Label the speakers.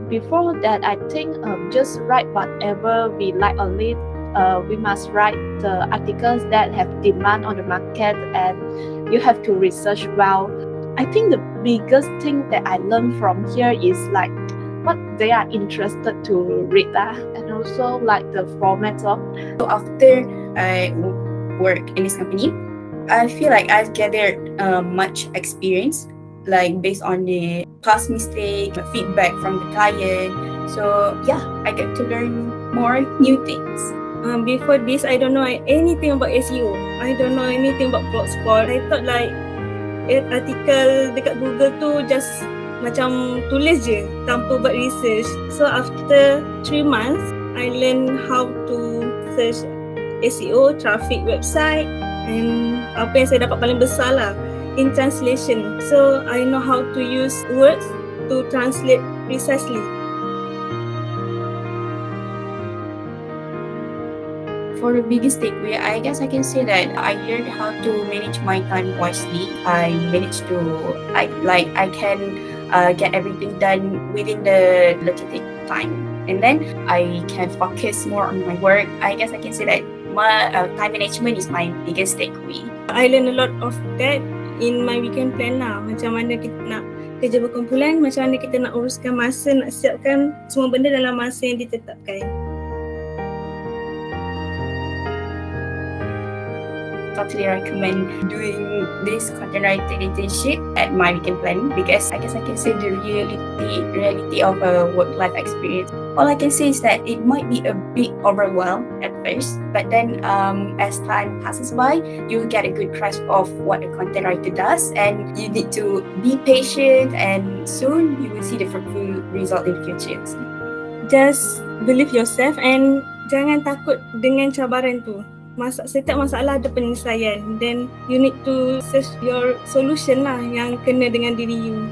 Speaker 1: Before that, I think just write whatever we like only. We must write the articles that have demand on the market, and you have to research well. I think the biggest thing that I learned from here is like what they are interested to read, and also like the format of.
Speaker 2: So after I work in this company, I feel like I've gathered much experience, like based on the past mistake, feedback from the client. So yeah, I get to learn more new things.
Speaker 3: Before this, I don't know anything about SEO. I don't know anything about blogspot. I thought like artikel dekat Google tu just macam tulis je tanpa buat research. So after 3 months, I learn how to search SEO, traffic website, and apa yang saya dapat paling besar lah in translation. So I know how to use words to translate precisely.
Speaker 2: For the biggest takeaway, I guess I can say that I learned how to manage my time wisely. I managed to I can get everything done within the allocated time, and then I can focus more on my work. I guess I can say that my time management is my biggest takeaway.
Speaker 3: I learn a lot of that in my weekend plan lah. Macam mana kita nak kerja berkumpulan, macam mana kita nak uruskan masa, nak siapkan semua benda dalam masa yang ditetapkan.
Speaker 2: Totally recommend doing this content writing internship at my weekend plan, because I guess I can say the reality of a work-life experience. All I can say is that it might be a bit overwhelmed at first, but then as time passes by, you get a good grasp of what a content writer does, and you need to be patient, and soon you will see the fruitful result in the future.
Speaker 3: Just believe yourself and jangan takut dengan cabaran tu. Setiap masalah ada penyelesaian, then you need to search your solution lah yang kena dengan diri you.